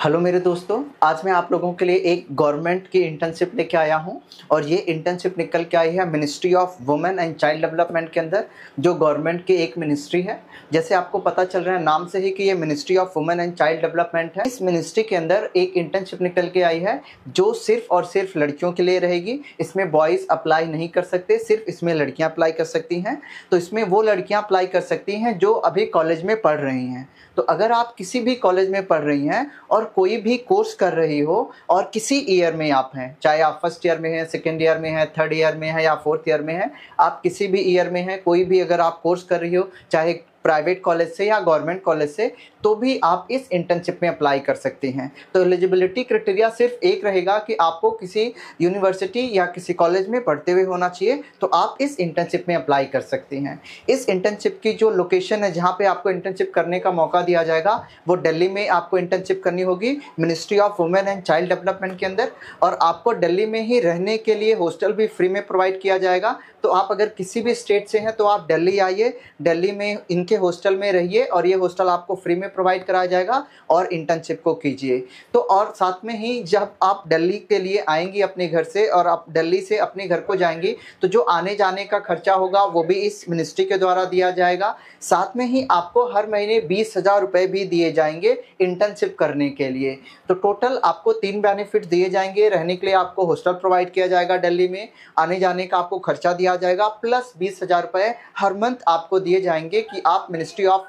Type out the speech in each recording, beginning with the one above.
Hello मेरे दोस्तों, आज मैं आप लोगों के लिए एक गवर्नमेंट की इंटर्नशिप लेके आया हूं और ये इंटर्नशिप निकल के आई है ministry of women and child development के अंदर, जो गवर्नमेंट की एक मिनिस्ट्री है। जैसे आपको पता चल रहा है नाम से ही कि ये ministry of women and child development है। इस मिनिस्ट्री के अंदर एक इंटर्नशिप निकल के आई है जो सिर्फ और सिर्फ लड़कियों के लिए रहेगी। इसमें बॉयज़ अप्लाई नहीं कर सकते, सिर्फ इसमें लड़कियाँ अप्लाई कर सकती हैं। तो इसमें वो लड़कियाँ अप्लाई कर सकती हैं जो अभी कॉलेज में पढ़ रही हैं। तो अगर आप किसी भी कॉलेज में पढ़ रही हैं और कोई भी कोर्स कर रही हो और किसी ईयर में आप हैं, चाहे आप फर्स्ट ईयर में हैं, सेकेंड ईयर में हैं, थर्ड ईयर में हैं या फोर्थ ईयर में हैं, आप किसी भी ईयर में हैं, कोई भी अगर आप कोर्स कर रही हो, चाहे प्राइवेट कॉलेज से या गवर्नमेंट कॉलेज से, तो भी आप इस इंटर्नशिप में अप्लाई कर सकती हैं। तो एलिजिबिलिटी क्राइटेरिया सिर्फ एक रहेगा कि आपको किसी यूनिवर्सिटी या किसी कॉलेज में पढ़ते हुए होना चाहिए, तो आप इस इंटर्नशिप में अप्लाई कर सकती हैं। इस इंटर्नशिप की जो लोकेशन है जहाँ पे आपको इंटर्नशिप करने का मौका दिया जाएगा वो दिल्ली में आपको इंटर्नशिप करनी होगी, ministry of women and child development के अंदर। और आपको दिल्ली में ही रहने के लिए हॉस्टल भी फ्री में प्रोवाइड किया जाएगा। तो आप अगर किसी भी स्टेट से हैं तो आप दिल्ली आइए, दिल्ली में इनके हॉस्टल में रहिए और ये हॉस्टल आपको फ्री में प्रोवाइड कराया जाएगा और इंटर्नशिप को कीजिए। तो और साथ में ही जब आप दिल्ली के लिए आएंगी अपने घर से और आप दिल्ली से अपने घर को जाएंगी, तो जो आने जाने का खर्चा होगा वो भी इस मिनिस्ट्री के द्वारा दिया जाएगा। साथ में ही आपको हर महीने 20,000 रुपये भी दिए जाएंगे इंटर्नशिप करने के लिए। तो टोटल आपको 3 बेनिफिट दिए जाएंगे। रहने के लिए आपको हॉस्टल प्रोवाइड किया जाएगा दिल्ली में, आने जाने का आपको खर्चा दिया जाएगा, प्लस 20,000 रुपये हर मंथ आपको दिए जाएंगे कि आप ministry of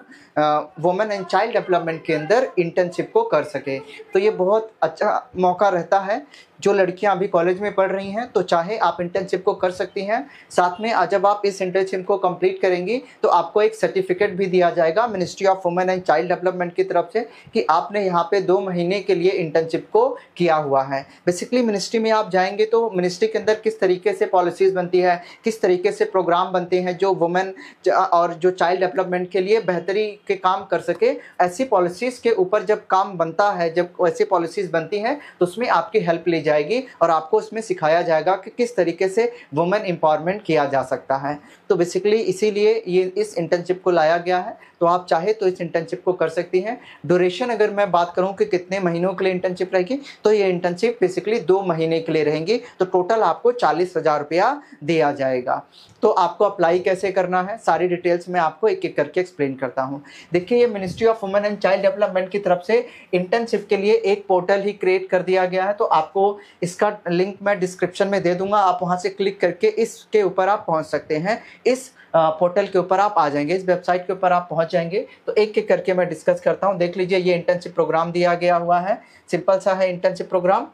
women and child development के अंदर इंटर्नशिप को कर सके। तो ये बहुत अच्छा मौका रहता है। जो लड़कियां अभी कॉलेज में पढ़ रही हैं तो चाहे आप इंटर्नशिप को कर सकती हैं। साथ में जब आप इस इंटर्नशिप को कंप्लीट करेंगी तो आपको एक सर्टिफिकेट भी दिया जाएगा ministry of women and child development की तरफ से कि आपने यहाँ पे 2 महीने के लिए इंटर्नशिप को किया हुआ है। बेसिकली मिनिस्ट्री में आप जाएंगे तो मिनिस्ट्री के अंदर किस तरीके से पॉलिसीज़ बनती है, किस तरीके से प्रोग्राम बनते हैं जो वुमेन और जो चाइल्ड डेवलपमेंट के लिए बेहतरी के काम कर सके, ऐसी पॉलिसीज़ के ऊपर जब काम बनता है, जब ऐसी पॉलिसीज़ बनती हैं तो उसमें आपकी हेल्प ली जाएगी और आपको उसमें सिखाया जाएगा कि किस तरीके से वुमेन एम्पावरमेंट किया जा सकता है। तो बेसिकली इसीलिए ये इस इंटर्नशिप को लाया गया है। तो आप चाहे तो इस इंटर्नशिप को कर सकती हैं। ड्यूरेशन अगर मैं बात करूं कि कितने महीनों के लिए इंटर्नशिप रहेगी, तो ये इंटर्नशिप बेसिकली 2 महीने के लिए रहेंगी। तो टोटल आपको 40,000 रुपया दिया जाएगा। तो आपको अप्लाई कैसे करना है, सारी डिटेल्स मैं आपको एक एक करके एक्सप्लेन करता हूँ। देखिए, ये ministry of women and child development की तरफ से इंटर्नशिप के लिए एक पोर्टल ही क्रिएट कर दिया गया है। तो आपको इसका लिंक मैं डिस्क्रिप्शन में दे दूंगा, आप वहाँ से क्लिक करके इसके ऊपर आप पहुँच सकते हैं। इस पोर्टल के ऊपर आप आ जाएंगे, इस वेबसाइट के ऊपर आप पहुंच जाएंगे। तो एक एक करके मैं डिस्कस करता हूं। देख लीजिए, ये इंटर्नशिप प्रोग्राम दिया गया हुआ है, सिंपल सा है इंटर्नशिप प्रोग्राम।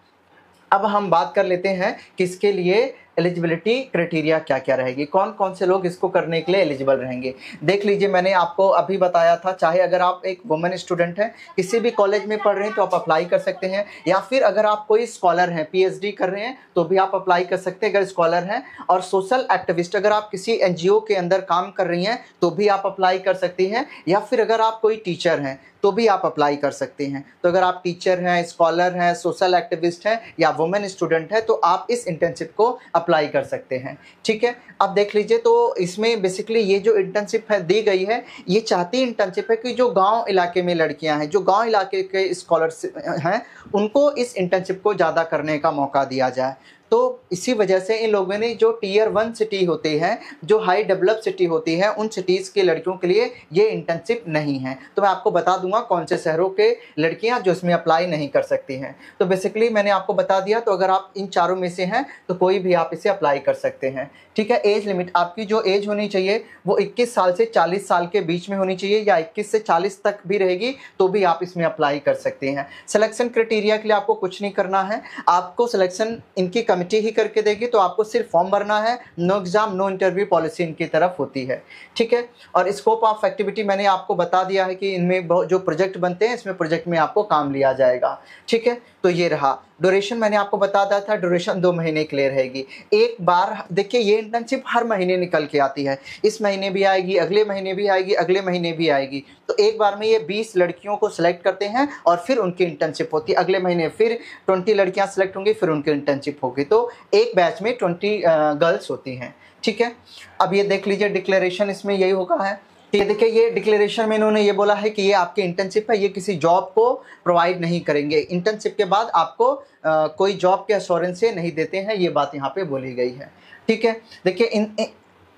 अब हम बात कर लेते हैं कि इसके लिए एलिजिबिलिटी क्राइटेरिया क्या क्या रहेगी, कौन कौन से लोग इसको करने के लिए एलिजिबल रहेंगे। देख लीजिए, मैंने आपको अभी बताया था, चाहे अगर आप एक वुमेन स्टूडेंट हैं, किसी भी कॉलेज में पढ़ रहे हैं तो आप अप्लाई कर सकते हैं, या फिर अगर आप कोई स्कॉलर हैं, पीएचडी कर रहे हैं तो भी आप अप्लाई कर सकते हैं अगर स्कॉलर हैं। और सोशल एक्टिविस्ट, अगर आप किसी एनजीओ के अंदर काम कर रही हैं तो भी आप अप्लाई कर सकती हैं, या फिर अगर आप कोई टीचर हैं तो भी आप अप्लाई कर सकते हैं। तो अगर आप टीचर हैं, स्कॉलर हैं, सोशल एक्टिविस्ट हैं या वुमेन स्टूडेंट हैं तो आप इस इंटर्नशिप को अप्लाई कर सकते हैं। ठीक है, अब देख लीजिए, तो इसमें बेसिकली ये जो इंटर्नशिप है दी गई है, ये चाहती इंटर्नशिप है कि जो गांव इलाके में लड़कियां हैं, जो गांव इलाके के स्कॉलर्स हैं, उनको इस इंटर्नशिप को ज़्यादा करने का मौका दिया जाए। तो इसी वजह से इन लोगों ने जो टियर 1 सिटी होती है, जो हाई डेवलप सिटी होती है, उन सिटीज़ के लड़कियों के लिए ये इंटर्नशिप नहीं है। तो मैं आपको बता दूंगा कौन से शहरों के लड़कियां जो इसमें अप्लाई नहीं कर सकती हैं। तो बेसिकली मैंने आपको बता दिया। तो अगर आप इन चारों में से हैं तो कोई भी आप इसे अप्लाई कर सकते हैं। ठीक है, एज लिमिट, आपकी जो एज होनी चाहिए वो 21 साल से 40 साल के बीच में होनी चाहिए, या 21 से 40 तक भी रहेगी तो भी आप इसमें अप्लाई कर सकते हैं। सिलेक्शन क्राइटेरिया के लिए आपको कुछ नहीं करना है, आपको सिलेक्शन इनकी कमेटी ही करके देगी। तो आपको सिर्फ फॉर्म भरना है, no exam no interview policy इनकी तरफ होती है। ठीक है, और स्कोप ऑफ एक्टिविटी मैंने आपको बता दिया है कि इनमें जो प्रोजेक्ट बनते हैं, इसमें प्रोजेक्ट में आपको काम लिया जाएगा। ठीक है, तो ये रहा। ड्यूरेशन मैंने आपको बता दिया था, ड्यूरेशन 2 महीने के लिए रहेगी। एक बार देखिए, ये इंटर्नशिप हर महीने निकल के आती है, इस महीने भी आएगी, अगले महीने भी आएगी, अगले महीने भी आएगी। तो एक बार में ये 20 लड़कियों को सिलेक्ट करते हैं और फिर उनकी इंटर्नशिप होती है। अगले महीने फिर 20 लड़कियां सिलेक्ट होंगी, फिर उनकी इंटर्नशिप होगी। तो एक बैच में 20 गर्ल्स होती हैं। ठीक है, अब ये देख लीजिए, डिक्लेरेशन इसमें यही होगा है ठीक है, देखिए ये डिक्लेरेशन में इन्होंने ये बोला है कि ये आपकी इंटर्नशिप है, ये किसी जॉब को प्रोवाइड नहीं करेंगे, इंटर्नशिप के बाद आपको कोई जॉब के एश्योरेंस से नहीं देते हैं, ये बात यहाँ पे बोली गई है। ठीक है, देखिए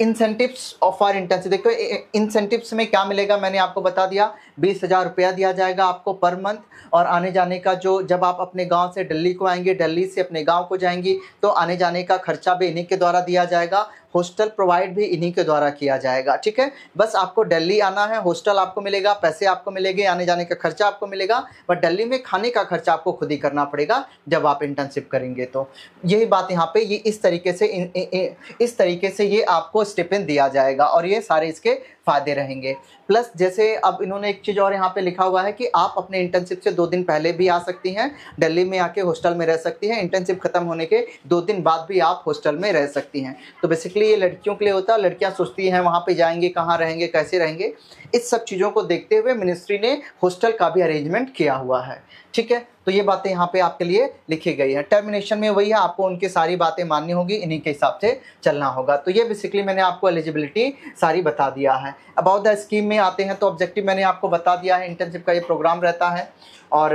इंसेंटिव्स ऑफ आर इंटर्नशिप, देखो इंसेंटिव्स में क्या मिलेगा मैंने आपको बता दिया, 20,000 रुपया दिया जाएगा आपको पर मंथ, और आने जाने का जो, जब आप अपने गांव से दिल्ली को आएंगे, दिल्ली से अपने गांव को जाएंगी, तो आने जाने का खर्चा भी इन्हीं के द्वारा दिया जाएगा, हॉस्टल प्रोवाइड भी इन्हीं के द्वारा किया जाएगा। ठीक है, बस आपको दिल्ली आना है, हॉस्टल आपको मिलेगा, पैसे आपको मिलेंगे, आने जाने का खर्चा आपको मिलेगा, बट दिल्ली में खाने का खर्चा आपको खुद ही करना पड़ेगा जब आप इंटर्नशिप करेंगे। तो यही बात यहाँ पे, ये इस तरीके से ये आपको स्टिपेंड दिया जाएगा और ये सारे इसके फायदे रहेंगे। प्लस जैसे अब इन्होंने एक चीज़ और यहाँ पे लिखा हुआ है कि आप अपने इंटर्नशिप से 2 दिन पहले भी आ सकती हैं, दिल्ली में आके हॉस्टल में रह सकती हैं, इंटर्नशिप खत्म होने के 2 दिन बाद भी आप हॉस्टल में रह सकती हैं। तो बेसिकली ये लड़कियों के लिए होता है, लड़कियां सोचती हैं वहाँ पे जाएंगे, कहाँ रहेंगे, कैसे रहेंगे, इस सब चीज़ों को देखते हुए मिनिस्ट्री ने हॉस्टल का भी अरेंजमेंट किया हुआ है। ठीक है, तो ये बातें यहाँ पे आपके लिए लिखी गई है। टर्मिनेशन में वही है, आपको उनकी सारी बातें माननी होगी, इन्हीं के हिसाब से चलना होगा। तो ये बेसिकली मैंने आपको एलिजिबिलिटी सारी बता दिया है। अबाउट द स्कीम में आते हैं तो ऑब्जेक्टिव मैंने आपको बता दिया है, इंटर्नशिप का ये प्रोग्राम रहता है। और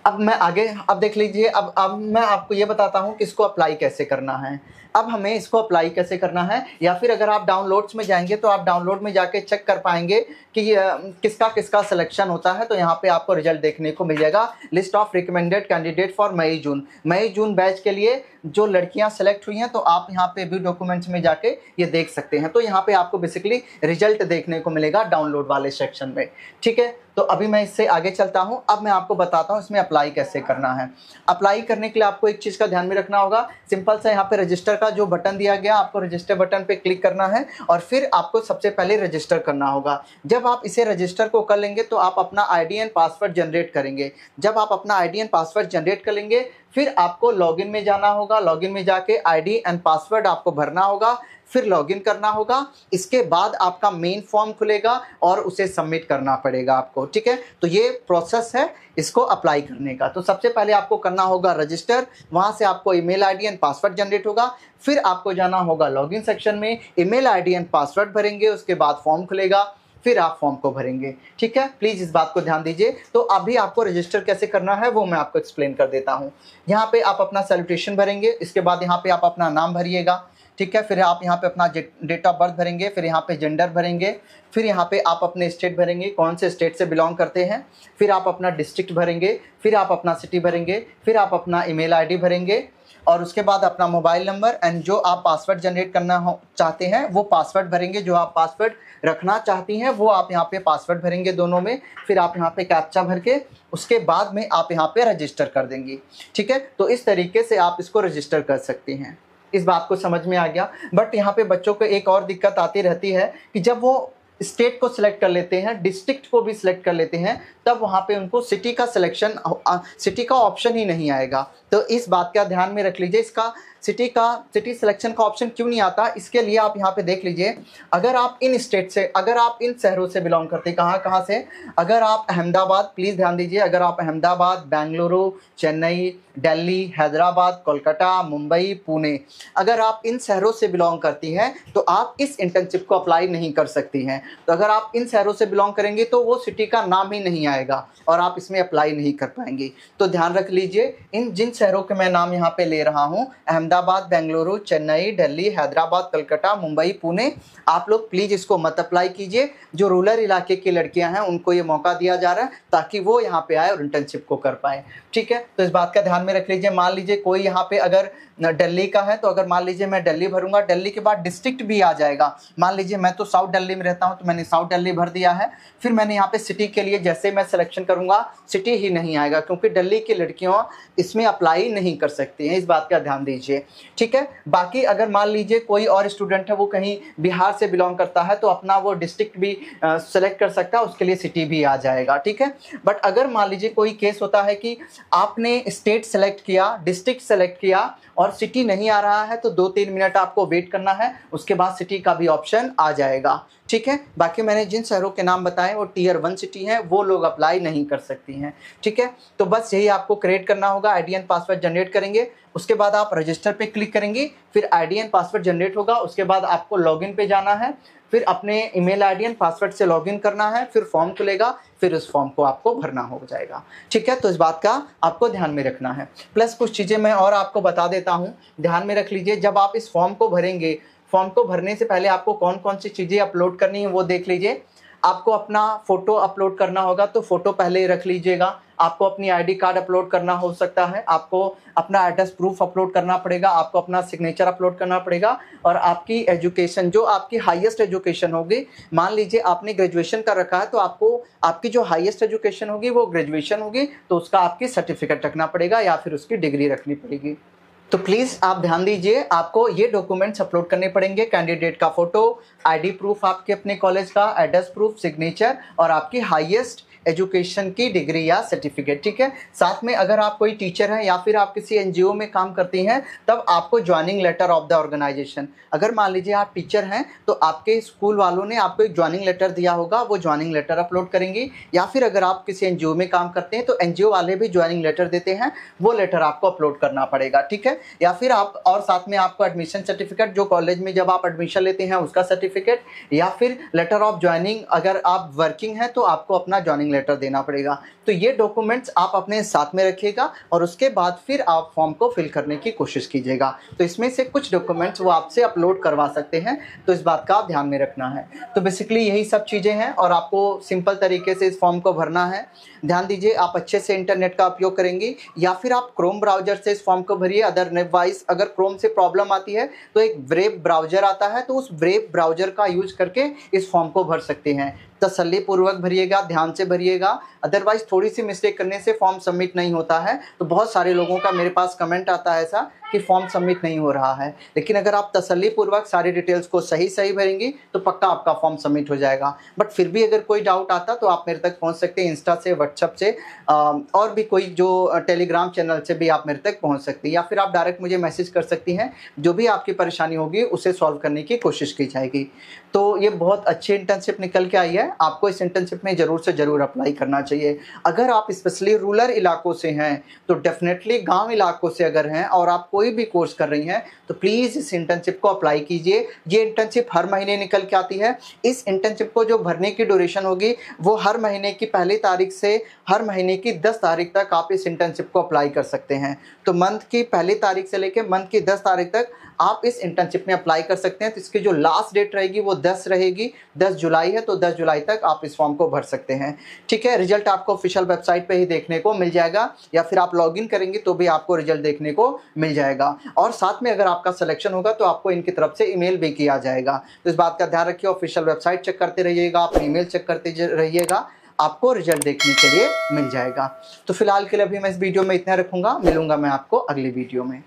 अब मैं आगे, अब देख लीजिए, अब मैं आपको ये बताता हूँ कि इसको अप्लाई कैसे करना है। अब हमें इसको अप्लाई कैसे करना है, या फिर अगर आप डाउनलोड्स में जाएंगे तो आप डाउनलोड में जाके चेक कर पाएंगे कि किसका किसका सिलेक्शन होता है। तो यहाँ पे आपको रिजल्ट देखने को मिल जाएगा, list of recommended candidate for May June batch के लिए जो लड़कियां सेलेक्ट हुई हैं। तो आप यहाँ पे व्यू डॉक्यूमेंट्स में जाके ये देख सकते हैं। तो यहाँ पे आपको बेसिकली रिजल्ट देखने को मिलेगा डाउनलोड वाले सेक्शन में। ठीक है, तो अभी मैं इससे आगे चलता हूँ। अब मैं आपको बताता हूँ इसमें अप्लाई कैसे करना है। अप्लाई करने के लिए आपको एक चीज़ का ध्यान में रखना होगा, सिंपल सा यहाँ पे रजिस्टर का जो बटन दिया गया, आपको रजिस्टर बटन पे क्लिक करना है और फिर आपको सबसे पहले रजिस्टर करना होगा। जब आप इसे रजिस्टर को कर लेंगे तो आप अपना आईडी एंड पासवर्ड जनरेट करेंगे। जब आप अपना आईडी एंड पासवर्ड जनरेट कर लेंगे फिर आपको लॉगिन में जाना होगा, लॉगिन में जाके आईडी एंड पासवर्ड आपको भरना होगा, फिर लॉगिन करना होगा। इसके बाद आपका मेन फॉर्म खुलेगा और उसे सबमिट करना पड़ेगा आपको। ठीक है, तो ये प्रोसेस है इसको अप्लाई करने का। तो सबसे पहले आपको करना होगा रजिस्टर, वहां से आपको email ID and password generate होगा, फिर आपको जाना होगा लॉगिन सेक्शन में, ईमेल आईडी एंड पासवर्ड भरेंगे, उसके बाद फॉर्म खुलेगा, फिर आप फॉर्म को भरेंगे। ठीक है, प्लीज इस बात को ध्यान दीजिए। तो अभी आपको रजिस्टर कैसे करना है वो मैं आपको एक्सप्लेन कर देता हूँ। यहाँ पे आप अपना सैल्यूटेशन भरेंगे, इसके बाद यहाँ पे आप अपना नाम भरिएगा। ठीक है, फिर आप यहाँ पे अपना डेट ऑफ बर्थ भरेंगे, फिर यहाँ पे जेंडर भरेंगे, फिर यहाँ पे आप अपने स्टेट भरेंगे, कौन से स्टेट से बिलोंग करते हैं, फिर आप अपना डिस्ट्रिक्ट भरेंगे, फिर आप अपना सिटी भरेंगे, फिर आप अपना ईमेल आईडी भरेंगे और उसके बाद अपना मोबाइल नंबर एंड जो आप पासवर्ड जनरेट करना चाहते हैं वो पासवर्ड भरेंगे। जो आप पासवर्ड रखना चाहती हैं वो आप यहाँ पे पासवर्ड भरेंगे दोनों में, फिर आप यहाँ पे कैप्चा भर के उसके बाद में आप यहाँ पे रजिस्टर कर देंगी। ठीक है, तो इस तरीके से आप इसको रजिस्टर कर सकती हैं। इस बात को समझ में आ गया। बट यहाँ पे बच्चों को एक और दिक्कत आती रहती है कि जब वो स्टेट को सिलेक्ट कर लेते हैं, डिस्ट्रिक्ट को भी सिलेक्ट कर लेते हैं, तब वहाँ पे उनको सिटी का सिलेक्शन, सिटी का ऑप्शन ही नहीं आएगा। तो इस बात का ध्यान में रख लीजिए, इसका सिटी सिलेक्शन का ऑप्शन क्यों नहीं आता, इसके लिए आप यहाँ पे देख लीजिए। अगर आप इन स्टेट से, अगर आप इन शहरों से बिलोंग करते हैं, कहाँ से, अगर आप अहमदाबाद, प्लीज़ ध्यान दीजिए, अगर आप अहमदाबाद, बेंगलुरु, चेन्नई, दिल्ली, हैदराबाद, कोलकाता, मुंबई, पुणे, अगर आप इन शहरों से बिलोंग करती हैं तो आप इस इंटर्नशिप को अप्लाई नहीं कर सकती हैं। तो अगर आप इन शहरों से बिलोंग करेंगे तो वो सिटी का नाम ही नहीं आएगा और आप इसमें अप्लाई नहीं कर पाएंगी। तो ध्यान रख लीजिए, इन जिन शहरों के मैं नाम यहाँ पे ले रहा हूँ, अहमदाबाद, बेंगलुरु, चेन्नई, दिल्ली, हैदराबाद, कलकत्ता, मुंबई, पुणे, आप लोग प्लीज़ इसको मत अप्लाई कीजिए। जो रूरल इलाके की लड़कियां हैं उनको ये मौका दिया जा रहा है ताकि वो यहाँ पे आए और इंटर्नशिप को कर पाए। ठीक है, तो इस बात का ध्यान में रख लीजिए। मान लीजिए कोई यहाँ पे अगर दिल्ली का है तो अगर मान लीजिए मैं दिल्ली भरूंगा, दिल्ली के बाद डिस्ट्रिक्ट भी आ जाएगा। मान लीजिए मैं तो साउथ दिल्ली में रहता हूँ तो मैंने साउथ दिल्ली भर दिया है, फिर मैंने यहाँ पे सिटी के लिए जैसे मैं सिलेक्शन करूंगा सिटी ही नहीं आएगा क्योंकि दिल्ली की लड़कियों इसमें अप्लाई नहीं कर सकती हैं। इस बात का ध्यान दीजिए। ठीक है, बाकी अगर मान लीजिए कोई और स्टूडेंट है वो कहीं बिहार से बिलोंग करता है तो अपना वो डिस्ट्रिक्ट भी सेलेक्ट कर सकता है, उसके लिए सिटी भी आ जाएगा। ठीक है, बट अगर मान लीजिए कोई केस होता है कि आपने स्टेट सेलेक्ट किया, डिस्ट्रिक्ट सेलेक्ट किया और सिटी नहीं आ रहा है तो 2-3 मिनट आपको वेट करना है, उसके बाद सिटी का भी ऑप्शन आ जाएगा। ठीक है, बाकी मैंने जिन शहरों के नाम बताए वो टियर 1 सिटी हैं, वो लोग अप्लाई नहीं कर सकती हैं। ठीक है, तो बस यही आपको क्रिएट करना होगा, आईडी एंड पासवर्ड जनरेट करेंगे, उसके बाद आप रजिस्टर पे क्लिक करेंगे, फिर आईडी एंड पासवर्ड जनरेट होगा, उसके बाद आपको लॉगिन पे जाना है, फिर अपने ईमेल आईडी एंड पासवर्ड से लॉगिन करना है, फिर फॉर्म खुलेगा, फिर उस फॉर्म को आपको भरना हो जाएगा। ठीक है, तो इस बात का आपको ध्यान में रखना है। प्लस कुछ चीज़ें मैं और आपको बता देता हूँ, ध्यान में रख लीजिए। जब आप इस फॉर्म को भरेंगे, फॉर्म को भरने से पहले आपको कौन कौन सी चीज़ें अपलोड करनी है वो देख लीजिए। आपको अपना फ़ोटो अपलोड करना होगा, तो फ़ोटो पहले ही रख लीजिएगा। आपको अपनी आईडी कार्ड अपलोड करना हो सकता है, आपको अपना एड्रेस प्रूफ अपलोड करना पड़ेगा, आपको अपना सिग्नेचर अपलोड करना पड़ेगा, और आपकी एजुकेशन, जो आपकी हाईएस्ट एजुकेशन होगी, मान लीजिए आपने ग्रेजुएशन कर रखा है, तो आपको आपकी जो हाईएस्ट एजुकेशन होगी वो ग्रेजुएशन होगी, तो उसका आपकी सर्टिफिकेट रखना पड़ेगा या फिर उसकी डिग्री रखनी पड़ेगी। तो प्लीज़ आप ध्यान दीजिए, आपको ये डॉक्यूमेंट्स अपलोड करने पड़ेंगे। कैंडिडेट का फ़ोटो, आईडी प्रूफ आपके अपने कॉलेज का, एड्रेस प्रूफ, सिग्नेचर और आपकी हाईएस्ट एजुकेशन की डिग्री या सर्टिफिकेट। ठीक है, साथ में अगर आप कोई टीचर हैं या फिर आप किसी एनजीओ में काम करती हैं, तब आपको joining letter of the organisation, अगर मान लीजिए आप टीचर हैं तो आपके स्कूल वालों ने आपको एक ज्वाइनिंग लेटर दिया होगा, वो ज्वाइनिंग लेटर अपलोड करेंगी। या फिर अगर आप किसी एनजीओ में काम करते हैं तो एनजीओ वाले भी ज्वाइनिंग लेटर देते हैं, वो लेटर आपको अपलोड करना पड़ेगा। ठीक है, या फिर आप, और साथ में आपको एडमिशन सर्टिफिकेट, जो कॉलेज में जब आप एडमिशन लेते हैं उसका सर्टिफिकेट, या फिर लेटर ऑफ ज्वाइनिंग, अगर आप वर्किंग हैं तो आपको अपना ज्वाइनिंग लेटर देना पड़ेगा। तो ये डॉक्यूमेंट्स आप अपने साथ में रखिएगा और उसके बाद फिर आप फॉर्म को फिल करने की कोशिश कीजिएगा। तो इसमें से कुछ डॉक्यूमेंट्स वो आपसे अपलोड करवा सकते हैं, तो इस बात का आप ध्यान में रखना है। तो बेसिकली यही सब चीज़ें हैं और आपको सिंपल तरीके से इस फॉर्म को भरना है। ध्यान दीजिए, आप अच्छे से इंटरनेट का उपयोग करेंगे या फिर आप क्रोम ब्राउजर से इस फॉर्म को भरिए। अदरवाइज अगर क्रोम से प्रॉब्लम आती है तो एक ब्रेव ब्राउजर आता है, तो उस ब्रेव ब्राउजर का यूज करके इस फॉर्म को भर सकते हैं। तसल्ली पूर्वक भरिएगा, ध्यान से भरिएगा, अदरवाइज थोड़ी सी मिस्टेक करने से फॉर्म सबमिट नहीं होता है। तो बहुत सारे लोगों का मेरे पास कमेंट आता है ऐसा कि फॉर्म सबमिट नहीं हो रहा है, लेकिन अगर आप तसल्ली पूर्वक सारी डिटेल्स को सही भरेंगी तो पक्का आपका फॉर्म सबमिट हो जाएगा। बट फिर भी अगर कोई डाउट आता तो आप मेरे तक पहुंच सकते हैं, इंस्टा से, व्हाट्सएप से, और भी कोई जो टेलीग्राम चैनल से भी आप मेरे तक पहुंच सकती हैं, या फिर आप डायरेक्ट मुझे मैसेज कर सकती हैं। जो भी आपकी परेशानी होगी उसे सॉल्व करने की कोशिश की जाएगी। तो ये बहुत अच्छी इंटर्नशिप निकल के आई है, आपको इस इंटर्नशिप में ज़रूर से ज़रूर अप्लाई करना चाहिए। अगर आप स्पेशली रूरल इलाकों से हैं तो डेफिनेटली, गांव इलाकों से अगर हैं और आप कोई भी कोर्स कर रही हैं तो प्लीज़ इस इंटर्नशिप को अप्लाई कीजिए। ये इंटर्नशिप हर महीने निकल के आती है। इस इंटर्नशिप को जो भरने की ड्यूरेशन होगी वो हर महीने की पहली तारीख से हर महीने की 10 तारीख तक आप इस इंटर्नशिप को अप्लाई कर सकते हैं। तो मंथ की पहली तारीख से लेकर मंथ की 10 तारीख तक आप इस इंटर्नशिप में अप्लाई कर सकते हैं। तो इसकी जो लास्ट डेट रहेगी वो 10 रहेगी, 10 जुलाई है, तो 10 जुलाई तक आप इस फॉर्म को भर सकते हैं। ठीक है, रिजल्ट आपको ऑफिशियल वेबसाइट पे ही देखने को मिल जाएगा, या फिर आप लॉगिन करेंगे तो भी आपको रिजल्ट देखने को मिल जाएगा। और साथ में अगर आपका सिलेक्शन होगा तो आपको इनकी तरफ से ईमेल भी किया जाएगा। तो इस बात का ध्यान रखिए, ऑफिशियल वेबसाइट चेक करते रहिएगा, आप ईमेल चेक करते रहिएगा, आपको रिजल्ट देखने के लिए मिल जाएगा। तो फिलहाल के लिए अभी मैं इस वीडियो में इतना रखूंगा, मिलूंगा मैं आपको अगली वीडियो में।